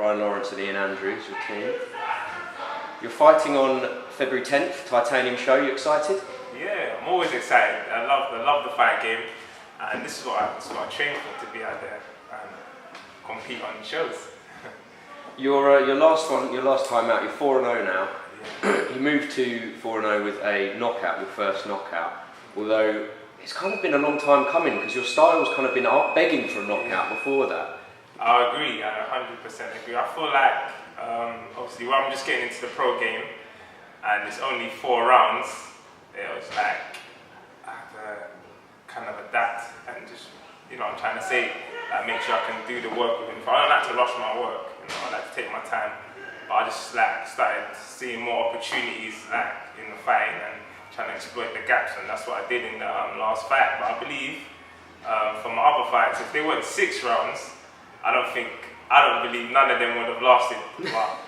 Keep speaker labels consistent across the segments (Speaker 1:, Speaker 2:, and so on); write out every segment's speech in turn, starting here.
Speaker 1: Bryan Lawrence and Ian Andrews, your team. You're fighting on February 10th, Titanium show. You excited?
Speaker 2: Yeah, I'm always excited. I love the fight game, and this is what I train for, to be out there and compete on shows.
Speaker 1: Your last time out, you're 4-0 now.
Speaker 2: Yeah.
Speaker 1: You moved to 4-0 with a knockout, your first knockout. Although it's kind of been a long time coming because your style's kind of been begging for a knockout before that. I
Speaker 2: agree. I 100% agree. I feel like obviously when I'm just getting into the pro game and it's only 4 rounds, it was like I have to kind of adapt and just, I'm trying to say, make sure I can do the work within. I don't like to rush my work, I like to take my time. But I just started seeing more opportunities in the fight and trying to exploit the gaps, and that's what I did in the last fight. But I believe for my other fights, if they went 6 rounds, I don't believe none of them would have lasted. But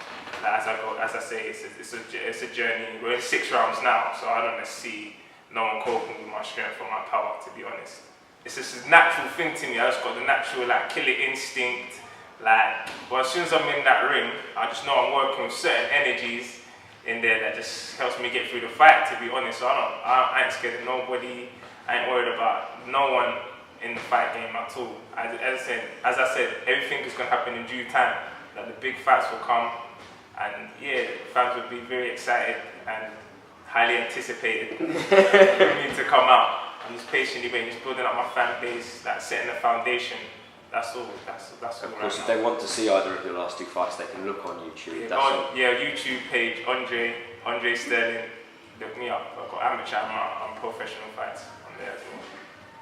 Speaker 2: as I say, it's a journey. We're in 6 rounds now, so I don't see no one coping with my strength or my power, to be honest. It's just a natural thing to me. I just got the natural killer instinct. Well, as soon as I'm in that ring, I just know I'm working with certain energies in there that just helps me get through the fight, to be honest. So I ain't scared of nobody. I ain't worried about no one in the fight game at all. As I said, everything is going to happen in due time. The big fights will come, and yeah, fans will be very excited and highly anticipated for me to come out. I'm just patiently waiting, just building up my fan base, setting the foundation. That's all. That's all.
Speaker 1: Of course, if they want to see either of your last 2 fights, they can look on YouTube.
Speaker 2: YouTube page, Andre Sterling. Look me up. I've got amateur and professional fights on there as well.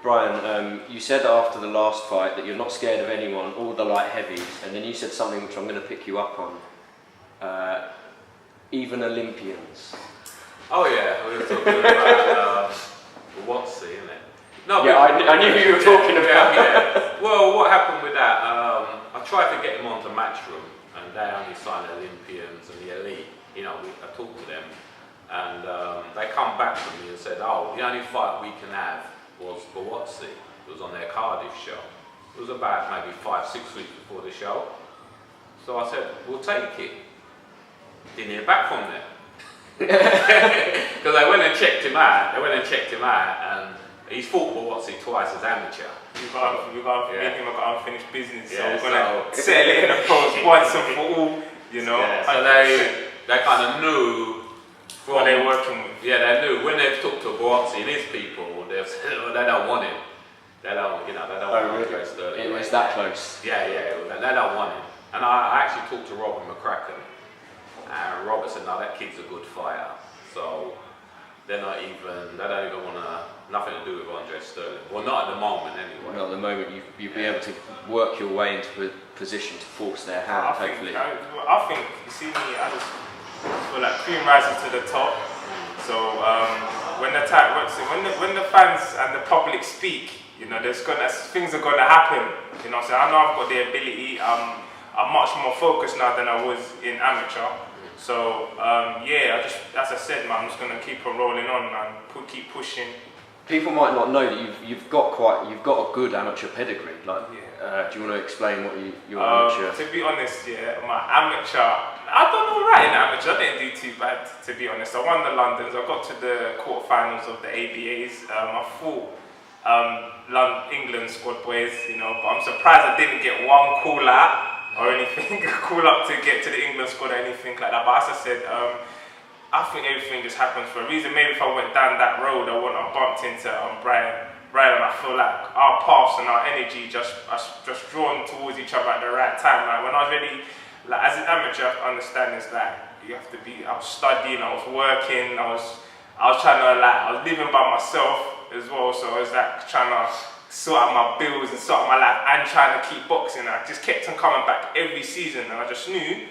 Speaker 1: Brian, you said after the last fight that you're not scared of anyone, all the light heavies, and then you said something which I'm going to pick you up on. Even Olympians.
Speaker 3: Oh yeah, we were talking about Boxing, isn't it? No,
Speaker 1: yeah, I knew who you were talking about.
Speaker 3: Yeah. Well, what happened with that? I tried to get them onto Matchroom, and they only signed Olympians and the elite. I talked to them, and they come back to me and said, "Oh, the only fight we can have was Boxing." It was on their Cardiff show. It was about maybe 5-6 weeks before the show. So I said, "We'll take it." Didn't hear back from them because I went and checked him out. And he's fought Boxing twice as amateur.
Speaker 2: We've got unfinished business, so we're going to settle it in the pros once and for all, Yeah,
Speaker 3: so they kind of knew
Speaker 2: what they're working with.
Speaker 3: Yeah, they knew when they've talked to Boxing, his people, they've said, they don't want him. They don't want Andre Sterling.
Speaker 1: It was that close.
Speaker 3: Yeah, they don't want him. And I actually talked to Robert McCracken, and Robert said, "No, that kid's a good fighter." So they don't even want nothing to do with Andre Sterling. Well, not at the moment anyway.
Speaker 1: Not at the moment. You'll be able to work your way into a position to force their hand, hopefully.
Speaker 2: I think, you see me, I just feel like cream rises to the top. So when the fans and the public speak, things are gonna happen. So I know I've got the ability. I'm much more focused now than I was in amateur. So as I said, man, I'm just gonna keep on rolling on and keep pushing.
Speaker 1: People might not know that you've got a good amateur pedigree. Do you want to explain what your amateur?
Speaker 2: To be honest, my amateur, I've done all right in amateur. I didn't do too bad, to be honest. I won the Londons. I got to the quarterfinals of the ABAs. I fought England squad boys, but I'm surprised I didn't get one call out or anything, call up to get to the England squad or anything like that. But as I said, I think everything just happens for a reason. Maybe if I went down that road, I wouldn't have bumped into Bryan, and I feel like our paths and our energy just drawn towards each other at the right time. When I was ready, as an amateur, I understand it's you have to be. I was studying, I was working, I was trying to I was living by myself as well. So I was trying to sort out my bills and sort out my life and trying to keep boxing. I just kept on coming back every season, and I just knew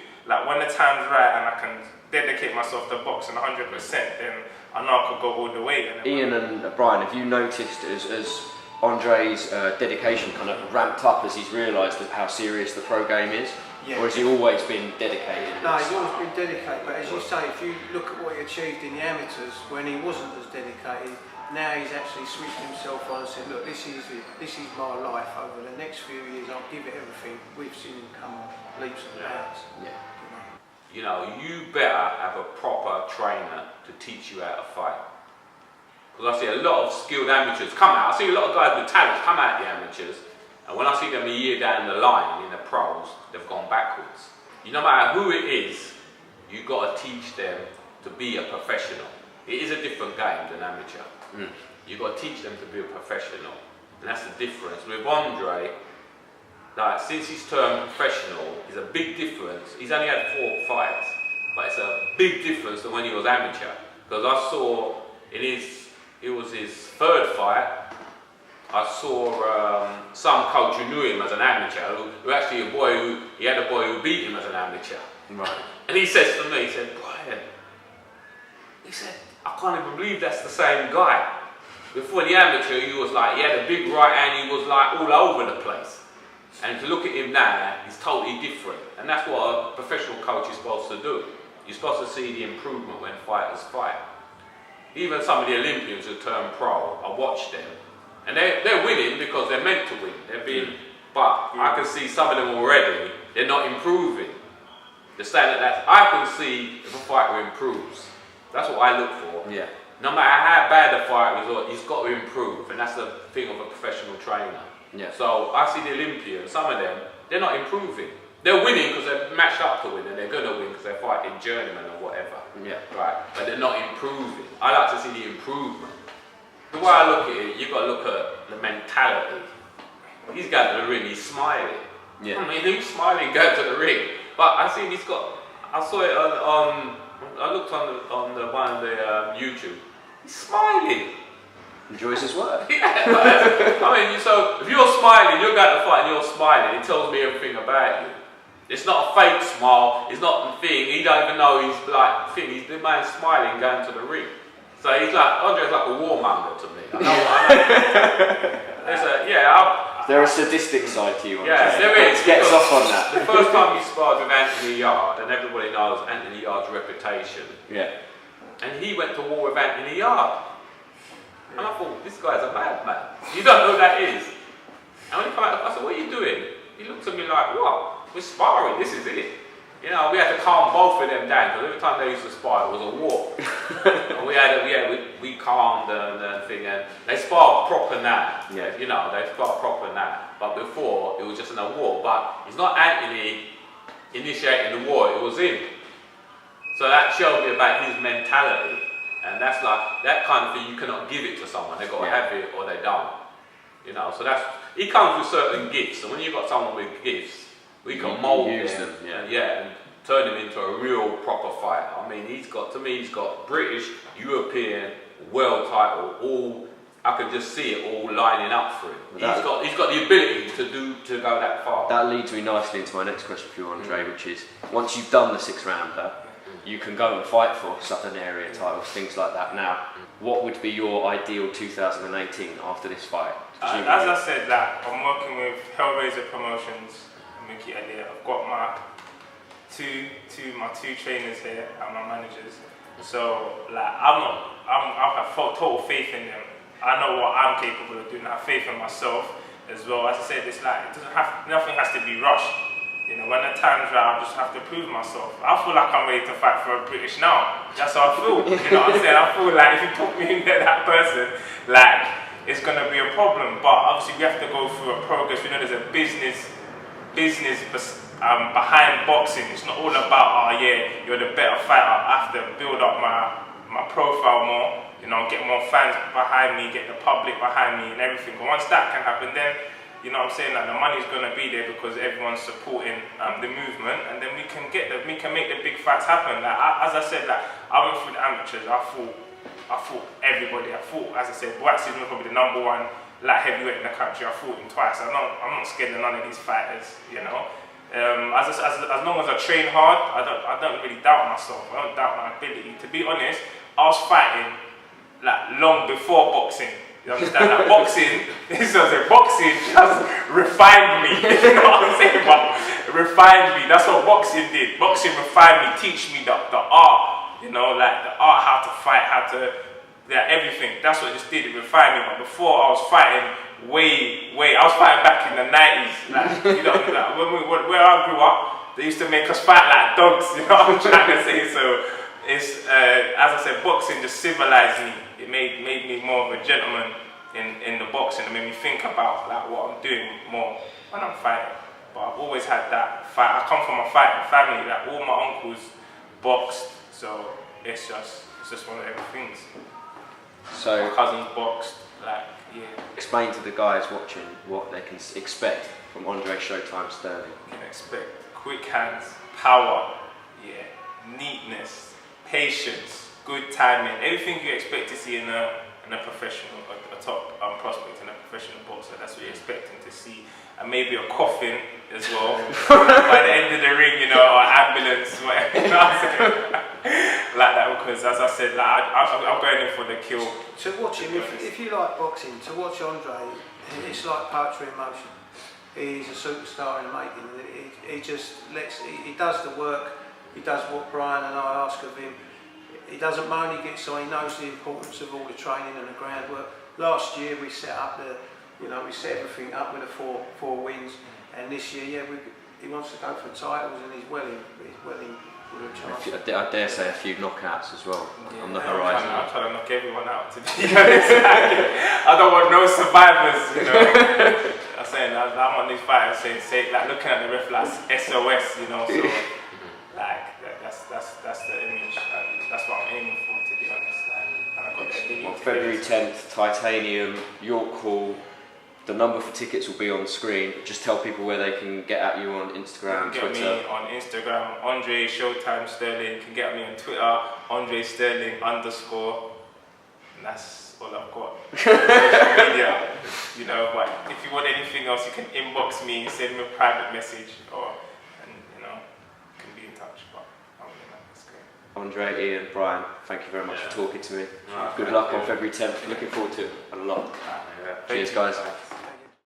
Speaker 2: when the time's right and I can dedicate myself to boxing 100%, then I know I could go all the way.
Speaker 1: Ian and Brian, have you noticed as Andre's dedication kind of ramped up as he's realised how serious the pro game is? Yeah. Or has he always been dedicated?
Speaker 4: No, he's always been dedicated, but as you say, if you look at what he achieved in the amateurs when he wasn't as dedicated, now he's actually switched himself on and said, look, this is it. This is my life. Over the next few years, I'll give it everything. We've seen him come leaps and bounds.
Speaker 1: Yeah.
Speaker 3: You know, you better have a proper trainer to teach you how to fight. Because I see a lot of skilled amateurs come out. I see a lot of guys with talent come out the amateurs, and when I see them a year down the line in the pros, they've gone backwards. No matter who it is, you've got to teach them to be a professional. It is a different game than amateur. You've got to teach them to be a professional. And that's the difference. With Andre, like, since he's turned professional, it's a big difference. He's only had 4 fights, but it's a big difference than when he was amateur. Because I saw it was his 3rd fight, I saw some coach who knew him as an amateur, who actually he had a boy who beat him as an amateur.
Speaker 1: Right.
Speaker 3: And he says to me, he said, Bryan, he said, I can't even believe that's the same guy. Before the amateur, he had a big right hand, he was like all over the place. And to look at him now, he's totally different. And that's what a professional coach is supposed to do. You're supposed to see the improvement when fighters fight. Even some of the Olympians who turn pro, I watch them. And they're winning because they're meant to win. But I can see some of them already, they're not improving. They're saying that I can see if a fighter improves. That's what I look for.
Speaker 1: Yeah.
Speaker 3: No matter how bad the fighter is, he's got to improve. And that's the thing of a professional trainer.
Speaker 1: Yeah.
Speaker 3: So I see the Olympians, some of them, they're not improving. They're winning because they're matched up to win, and they're going to win because they're fighting journeyman or whatever.
Speaker 1: Yeah.
Speaker 3: Right. But they're not improving. I like to see the improvement. The way I look at it, you've got to look at the mentality. He's going to the ring, he's smiling.
Speaker 1: Yeah.
Speaker 3: I mean, he's smiling going to the ring. But I see I saw it I looked on the one of the YouTube. He's smiling.
Speaker 1: Enjoys his work.
Speaker 3: Yeah, I mean, so if you're smiling, you're going to fight and you're smiling, it tells me everything about you. It's not a fake smile, it's not the thing, he don't even know he's like, he's the man smiling going to the ring. So he's like, Andre's like a warmonger to me. I know.
Speaker 1: There a sadistic side to you, Andre.
Speaker 3: Yes, there is.
Speaker 1: Gets off on that.
Speaker 3: The first time he sparred with Anthony Yard, and everybody knows Anthony Yard's reputation.
Speaker 1: Yeah.
Speaker 3: And he went to war with Anthony Yard. And I thought, this guy's a madman. You don't know who that is. And when he came out, I said, what are you doing? He looked at me like, what? We're sparring, this is it. You know, we had to calm both of them down, because every time they used to spar, it was a war. And we calmed the thing, and they sparred proper now.
Speaker 1: Yeah.
Speaker 3: You know, they sparred proper now. But before, it was just in a war. But it's not Anthony initiating the war, it was him. So that showed me about his mentality. And that's like, that kind of thing, you cannot give it to someone. They've got to have it or they don't. You know, so he comes with certain gifts. And when you've got someone with gifts, we can mould them. And turn him into a real proper fighter. I mean, he's got British, European, world title, all, I can just see it all lining up for him. He's got the ability to go that far.
Speaker 1: That leads me nicely into my next question for you, Andre, which is, once you've done the 6-rounder, you can go and fight for Southern area titles, things like that. Now, what would be your ideal 2018 after this fight?
Speaker 2: As I said, I'm working with Hellraiser Promotions, Mickey Elliott. I've got my two trainers here and my managers. So I have total faith in them. I know what I'm capable of doing. I have faith in myself as well. As I said, it's like nothing has to be rushed. You know, when the time's right, I just have to prove myself. I feel like I'm ready to fight for a British now. That's how I feel. You know what I'm saying? I feel like if you put me in there, that person, like, it's going to be a problem. But obviously, we have to go through a progress. We know there's a business behind boxing. It's not all about, you're the better fighter. I have to build up my profile more. You know, get more fans behind me, get the public behind me, and everything. But once that can happen, then, you know what I'm saying, like, the money's gonna be there because everyone's supporting the movement, and then we can make the big fights happen. Like, as I said, like, I went through the amateurs. I fought everybody. as I said, Boxing was probably the #1 light heavyweight in the country. I fought him twice. I'm not scared of none of these fighters. You know, as long as I train hard, I don't really doubt myself. I don't doubt my ability. To be honest, I was fighting like long before boxing. You understand that? Boxing just refined me. You know what I'm saying? But refined me. That's what boxing did. Boxing refined me, teach me the art. You know, like the art, how to fight, everything. That's what it just did. It refined me. But before I was fighting I was fighting back in the 90s. Like, you know, like, where I grew up, they used to make us fight like dogs. You know what I'm trying to say? So it's as I said, boxing just civilized me. It made me more of a gentleman in the boxing. It made me think about like what I'm doing more when I'm fighting. But I've always had that fight. I come from a fighting family. Like all my uncles boxed, so it's just one of them things.
Speaker 1: So
Speaker 2: my cousins boxed. Like, yeah.
Speaker 1: Explain to the guys watching what they can expect from Andre Showtime Sterling.
Speaker 2: You can expect quick hands, power, neatness, patience, good timing, everything you expect to see in a professional, a top prospect in a professional boxer. That's what you're expecting to see, and maybe a coffin as well by the end of the ring, you know, or ambulance, whatever. You know what I'm saying? Like that, because as I said, like I'm going in for the kill.
Speaker 4: To watch him, if you like boxing, to watch Andre, it's like poetry in motion. He's a superstar in the making. He just he does the work. He does what Bryan and I ask of him. He doesn't moan, he gets on, he knows the importance of all the training and the groundwork. Last year we set up we set everything up with the four wins, and this year, he wants to go for titles, and he's well in with a chance.
Speaker 1: I dare say a few knockouts as well on the
Speaker 2: I'm
Speaker 1: horizon.
Speaker 2: trying to knock everyone out, to be honest. I don't want no survivors, you know. I'm saying, I'm on these fighters saying like looking at the ref like SOS, you know, so like that's the image, and that's what I'm aiming for, to be honest. Like, and I got the ability
Speaker 1: On
Speaker 2: to
Speaker 1: February
Speaker 2: do it.
Speaker 1: 10th, Titanium, York Hall. The number for tickets will be on the screen. Just tell people where they can get at you on Instagram,
Speaker 2: You can
Speaker 1: Twitter.
Speaker 2: get me on Instagram, Andre Showtime Sterling. You can get me on Twitter, Andre Sterling _. And that's all I've got. Social media, you know. But if you want anything else, you can inbox me, send me a private message, and you know, you can be in touch. But other than that, that's great.
Speaker 1: Andre, Ian, Bryan, thank you very much for talking to me.
Speaker 3: No,
Speaker 1: Good luck on February 10th. Looking forward to it a lot. Cheers, guys.